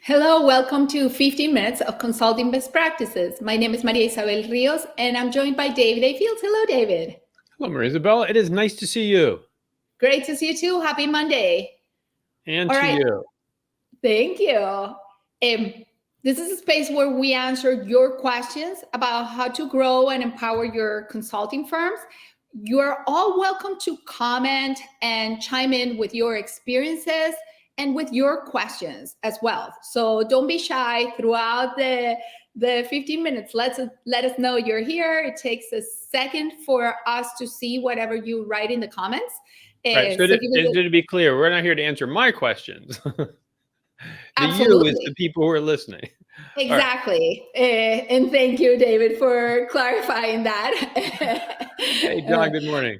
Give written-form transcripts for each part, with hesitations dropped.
Hello, welcome to 15 Minutes of Consulting Best Practices. My name is Maria Isabel Rios, and I'm joined by David A. Fields. Hello, David. Hello, Maria Isabel. It is nice to see you. Great to see you too. Happy Monday. And All to right, you. thank you. This is a space where we answer your questions about how to grow and empower your consulting firms. You're all welcome to comment and chime in with your experiences and with your questions as well. So don't be shy throughout the 15 minutes. Let us know you're here. It takes a second for us to see whatever you write in the comments. Right. So, So give us to be clear, we're not here to answer my questions. The you is the absolutely. people who are listening. All right. Exactly. And thank you, David, for clarifying that. Hey, John, good morning.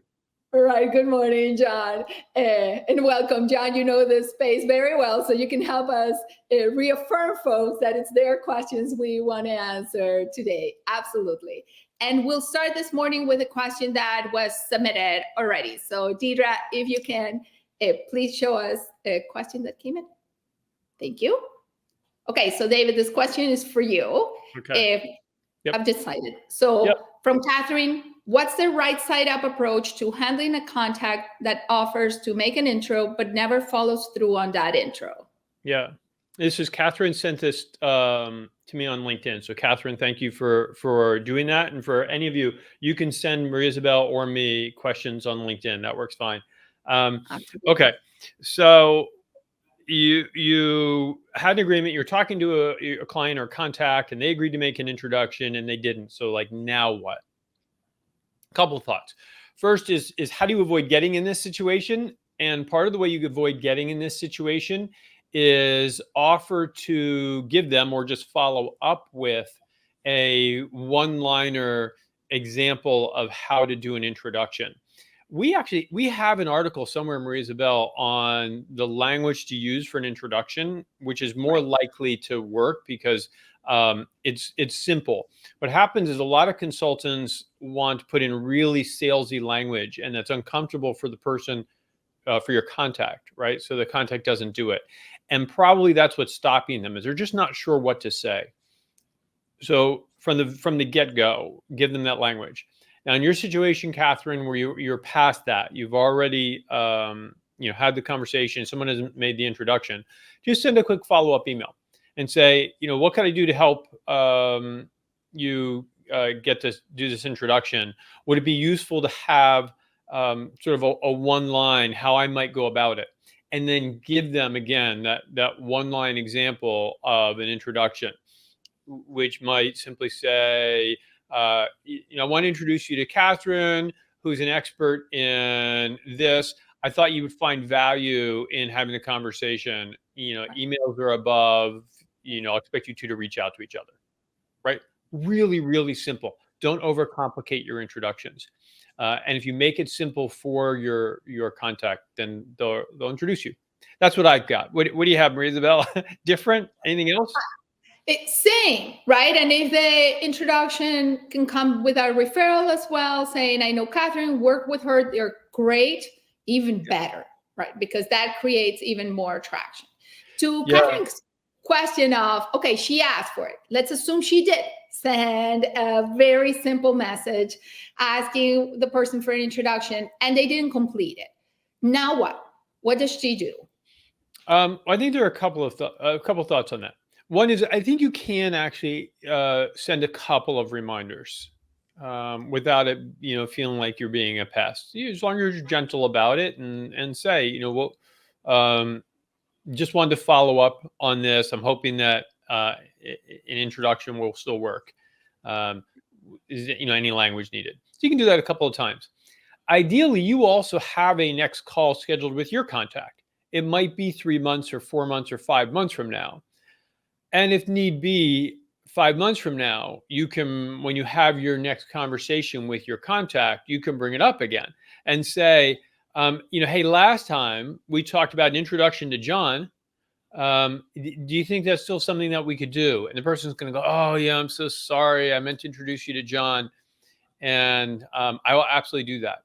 All right. Good morning, John. And welcome, John. You know this space very well, so you can help us reaffirm folks that it's their questions we want to answer today. Absolutely. And we'll start this morning with a question that was submitted already. So, Deidre, if you can, please show us a question that came in. Thank you. Okay, so David, this question is for you. Okay. Yep. I've decided. So Yep. from Catherine, what's the right side up approach to handling a contact that offers to make an intro but never follows through on that intro? Yeah. This is Catherine sent this to me on LinkedIn. So Catherine, thank you for doing that. And for any of you, you can send Maria Isabel or me questions on LinkedIn. That works fine. Okay. So you had an agreement, you're talking to a client or contact, and they agreed to make an introduction and they didn't. So like, now what? A couple of thoughts. First is how do you avoid getting in this situation? And part of the way you avoid getting in this situation is offer to give them or just follow up with a one-liner example of how to do an introduction. We have an article somewhere, Maria Isabel, on the language to use for an introduction, which is more likely to work because it's simple. What happens is a lot of consultants want to put in really salesy language, and that's uncomfortable for the person, for your contact, right? So the contact doesn't do it, and probably that's what's stopping them, is they're just not sure what to say. So from the get-go, give them that language. Now, in your situation, Catherine, where you're past that, you've already had the conversation, someone has made the introduction, just send a quick follow-up email and say, what can I do to help you get to do this introduction? Would it be useful to have sort of a one line, how I might go about it? And then give them, again, that one line example of an introduction, which might simply say, I want to introduce you to Catherine, who's an expert in this. I thought you would find value in having a conversation. Emails are above. I'll expect you two to reach out to each other, right? Really, really simple. Don't overcomplicate your introductions. And if you make it simple for your contact, then they'll introduce you. That's what I've got. What do you have, Maria Isabel? Different? Anything else? It's same, right? And if the introduction can come with a referral as well, saying, I know Catherine, work with her, they're great, even better, right? Because that creates even more traction. To Catherine's question of, okay, she asked for it. Let's assume she did send a very simple message asking the person for an introduction and they didn't complete it. Now what? What does she do? I think there are a couple of thoughts on that. One is, I think you can actually send a couple of reminders without it, feeling like you're being a pest. As long as you're gentle about it and say, just wanted to follow up on this. I'm hoping that an introduction will still work. Is any language needed? So you can do that a couple of times. Ideally, you also have a next call scheduled with your contact. It might be 3 months or 4 months or 5 months from now. And if need be, 5 months from now, you can, when you have your next conversation with your contact, you can bring it up again and say, hey, last time we talked about an introduction to John. Do you think that's still something that we could do? And the person's going to go, oh yeah, I'm so sorry. I meant to introduce you to John. And I will absolutely do that.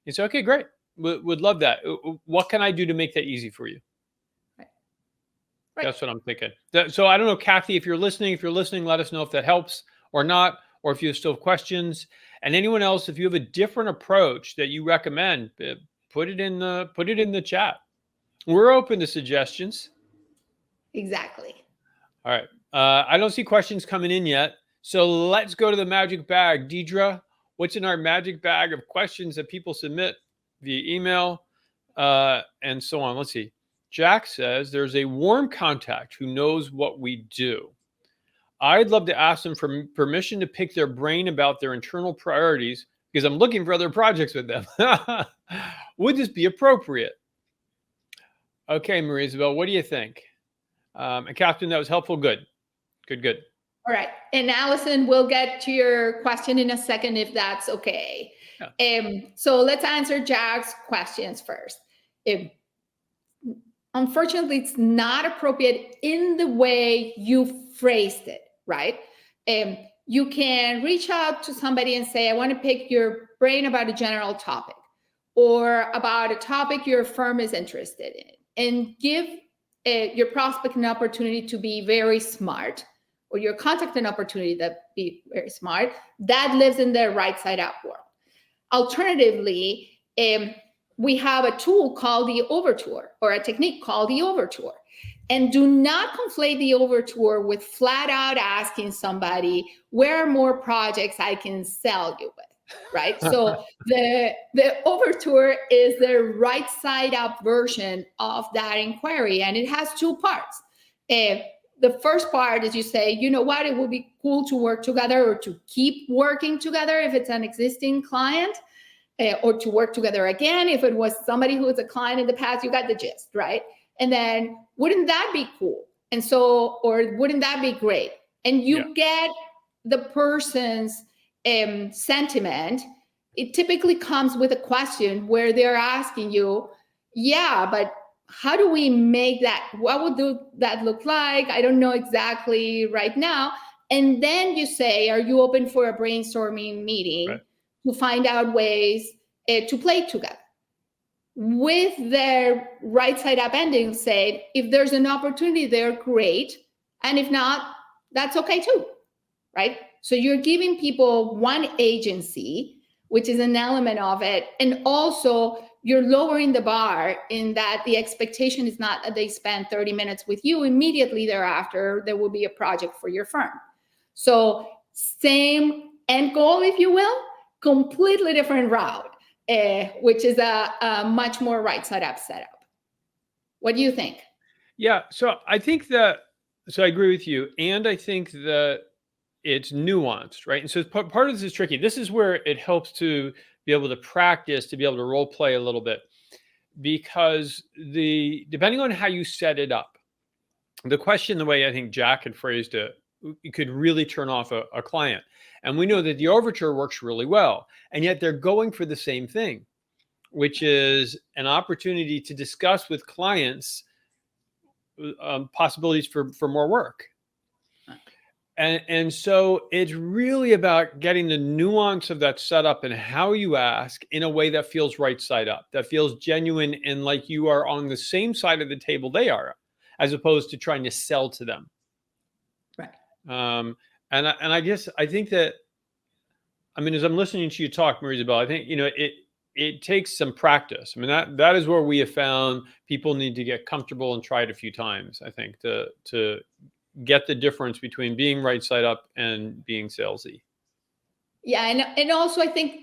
And so, okay, great. Would love that. What can I do to make that easy for you? Right. That's what I'm thinking. So I don't know, Kathy, if you're listening, let us know if that helps or not, or if you still have questions. And anyone else, if you have a different approach that you recommend, put it in the chat. We're open to suggestions. Exactly. All right. I don't see questions coming in yet. So let's go to the magic bag. Deidre, what's in our magic bag of questions that people submit via email and so on? Let's see. Jack says there's a warm contact who knows what we do. I'd love to ask them for permission to pick their brain about their internal priorities because I'm looking for other projects with them. Would this be appropriate? Okay, Maria Isabel, what do you think? And Catherine, that was helpful. Good. All right. And Allison, we'll get to your question in a second if that's okay. Yeah. So let's answer Jack's questions first. Unfortunately, it's not appropriate in the way you phrased it, right? You can reach out to somebody and say, I want to pick your brain about a general topic or about a topic your firm is interested in, and give your prospect an opportunity to be very smart, or your contact an opportunity to be very smart. That lives in the right side up world. Alternatively, we have a tool called the overture, or a technique called the overture. And do not conflate the overture with flat out asking somebody, where are more projects I can sell you with, right? So the overture is the right side up version of that inquiry, and it has two parts. The first part is you say, you know what, it would be cool to work together or to keep working together if it's an existing client. Or to work together again if it was somebody who was a client in the past. You got the gist, right? And then, wouldn't that be cool? And so, or wouldn't that be great? And you get the person's sentiment. It typically comes with a question where they're asking you, yeah, but how do we make that? What would that look like? I don't know exactly right now. And then you say, are you open for a brainstorming meeting? Right. To find out ways to play together. With their right side up ending, say, if there's an opportunity there, great. And if not, that's okay too, right? So you're giving people one agency, which is an element of it. And also you're lowering the bar in that the expectation is not that they spend 30 minutes with you. Immediately thereafter, there will be a project for your firm. So same end goal, if you will, completely different route, which is a much more right side up setup. What do you think? Yeah, so I think I agree with you. And I think that it's nuanced, right? And so part of this is tricky. This is where it helps to be able to practice, to be able to role play a little bit, because depending on how you set it up, the question, the way I think Jack had phrased it, you could really turn off a client. And we know that the overture works really well. And yet they're going for the same thing, which is an opportunity to discuss with clients possibilities for more work. And so it's really about getting the nuance of that setup and how you ask in a way that feels right side up, that feels genuine and like you are on the same side of the table they are, as opposed to trying to sell to them. Right. And I think that, I mean, as I'm listening to you talk, Maria Isabel, I think, it takes some practice. I mean, that is where we have found people need to get comfortable and try it a few times, I think, to get the difference between being right side up and being salesy. Yeah. And also I think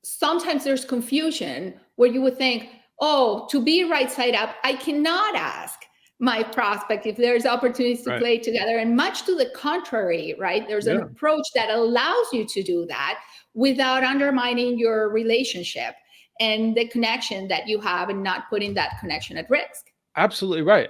sometimes there's confusion where you would think, oh, to be right side up, I cannot ask my prospect if there's opportunities to play together. And much to the contrary, right? There's an approach that allows you to do that without undermining your relationship and the connection that you have and not putting that connection at risk. Absolutely right.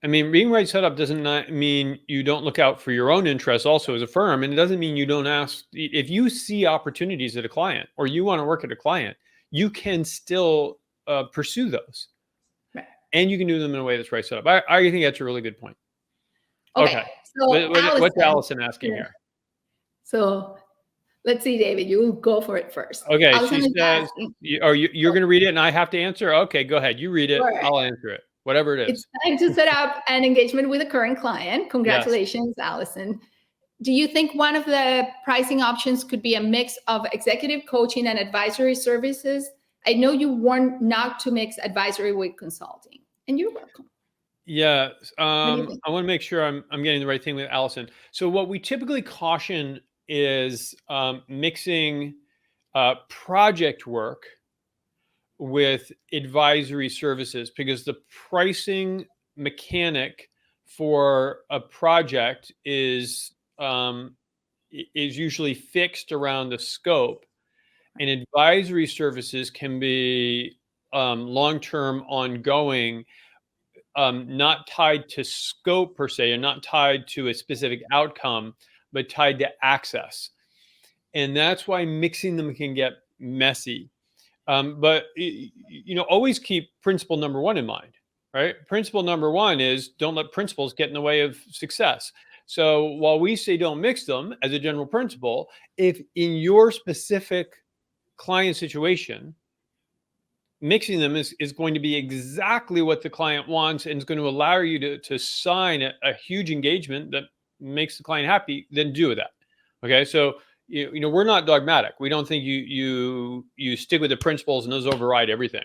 I mean, being right set up doesn't mean you don't look out for your own interests also as a firm. And it doesn't mean you don't ask. If you see opportunities at a client or you want to work at a client, you can still pursue those. Right. And you can do them in a way that's right set up. I think that's a really good point. Okay. So what's Allison asking here? So let's see, David, you go for it first. Okay. She says, you're going to read it and I have to answer? Okay, go ahead. You read it. Sure. I'll answer it. whatever it It's is. time to set up an engagement with a current client. Yes. Congratulations, Allison. Do you think one of the pricing options could be a mix of executive coaching and advisory services? I know you warned not to mix advisory with consulting, and you're welcome. Yeah, What do you think? I want to make sure I'm getting the right thing with Allison. So what we typically caution is mixing project work with advisory services, because the pricing mechanic for a project is usually fixed around the scope, and advisory services can be long-term, ongoing, not tied to scope per se, and not tied to a specific outcome, but tied to access. And that's why mixing them can get messy. But always keep principle number one in mind, right? Principle number one is don't let principles get in the way of success. So while we say don't mix them as a general principle, if in your specific client situation, mixing them is going to be exactly what the client wants, and is going to allow you to sign a huge engagement that makes the client happy, then do that. Okay, so we're not dogmatic. We don't think you stick with the principles and those override everything.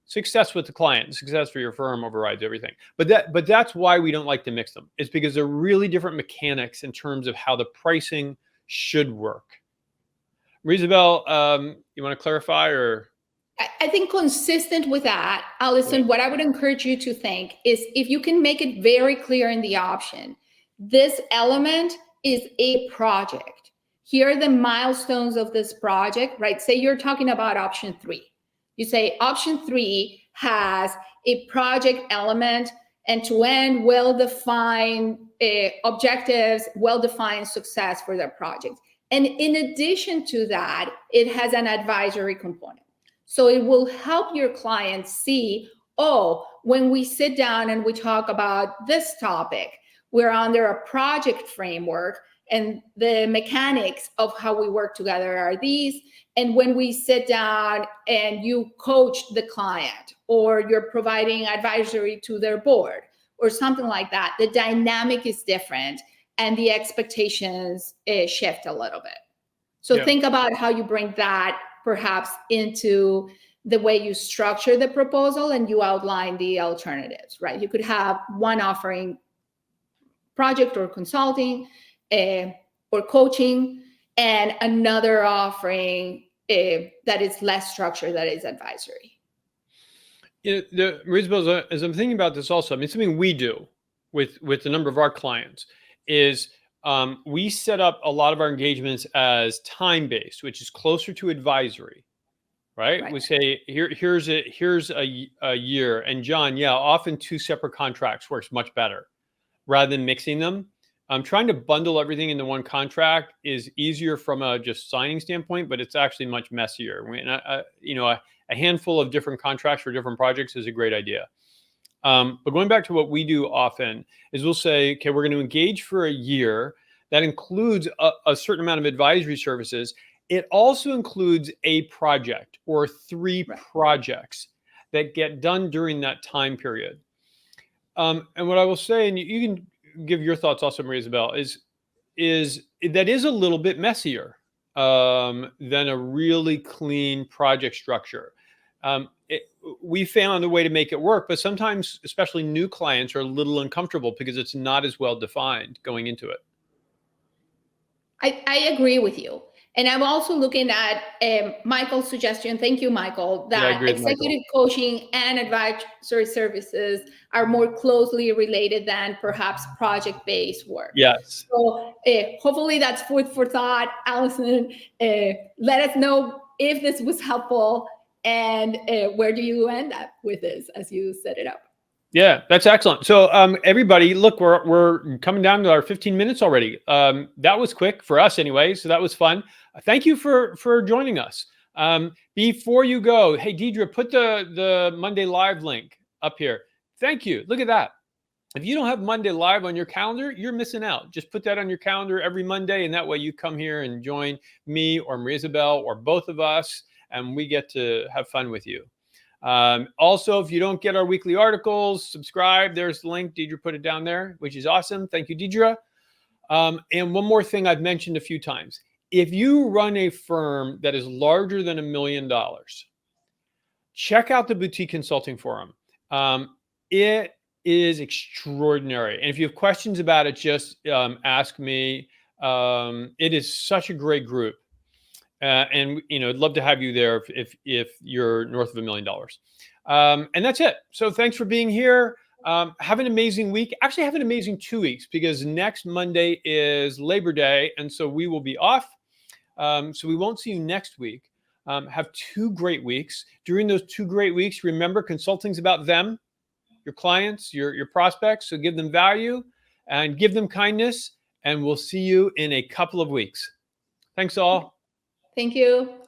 Success with the client, success for your firm overrides everything. But that's why we don't like to mix them. It's because they're really different mechanics in terms of how the pricing should work. Isabel, you want to clarify? Or I think consistent with that, Allison, what I would encourage you to think is, if you can make it very clear in the option, this element is a project. Here are the milestones of this project, right? Say you're talking about option 3. You say option 3 has a project element, end-to-end, well-defined objectives, well-defined success for their project. And in addition to that, it has an advisory component. So it will help your clients see, oh, when we sit down and we talk about this topic, we're under a project framework, and the mechanics of how we work together are these. And when we sit down and you coach the client, or you're providing advisory to their board or something like that, the dynamic is different and the expectations shift a little bit. So think about how you bring that perhaps into the way you structure the proposal and you outline the alternatives, right? You could have one offering project or consulting or coaching, and another offering that is less structured, that is advisory. Isabel, as I'm thinking about this also, I mean, something we do with a number of our clients is we set up a lot of our engagements as time-based, which is closer to advisory, right? We say, here's a year. And John, often 2 separate contracts works much better rather than mixing them. Trying to bundle everything into one contract is easier from a just signing standpoint, but it's actually much messier. A handful of different contracts for different projects is a great idea. But going back to what we do often is we'll say, okay, we're going to engage for a year. That includes a certain amount of advisory services. It also includes a project or 3 projects that get done during that time period. And what I will say, and you can give your thoughts also, Maria Isabel, is that is a little bit messier than a really clean project structure. We found a way to make it work, but sometimes, especially new clients, are a little uncomfortable because it's not as well defined going into it. I agree with you. And I'm also looking at Michael's suggestion. Thank you, Michael, that executive coaching and advisory services are more closely related than perhaps project-based work. Yes. So hopefully that's food for thought. Allison, let us know if this was helpful, and where do you end up with this as you set it up? Yeah, that's excellent. So everybody, look, we're coming down to our 15 minutes already. That was quick for us anyway, so that was fun. Thank you for joining us. Before you go, hey, Deidre, put the Monday Live link up here. Thank you. Look at that. If you don't have Monday Live on your calendar, you're missing out. Just put that on your calendar every Monday, and that way you come here and join me or Maria Isabel or both of us, and we get to have fun with you. Also, if you don't get our weekly articles, subscribe. There's the link. Deidre put it down there, which is awesome. Thank you, Deidre. And one more thing I've mentioned a few times. If you run a firm that is larger than $1 million, check out the Boutique Consulting Forum. It is extraordinary. And if you have questions about it, just ask me. It is such a great group. And I'd love to have you there if you're north of $1 million. And that's it. So thanks for being here. Have an amazing week. Actually, have an amazing 2 weeks, because next Monday is Labor Day, and so we will be off. So we won't see you next week. Have 2 great weeks. During those 2 great weeks, remember, consulting's about them, your clients, your prospects. So give them value and give them kindness, and we'll see you in a couple of weeks. Thanks all. Thank you.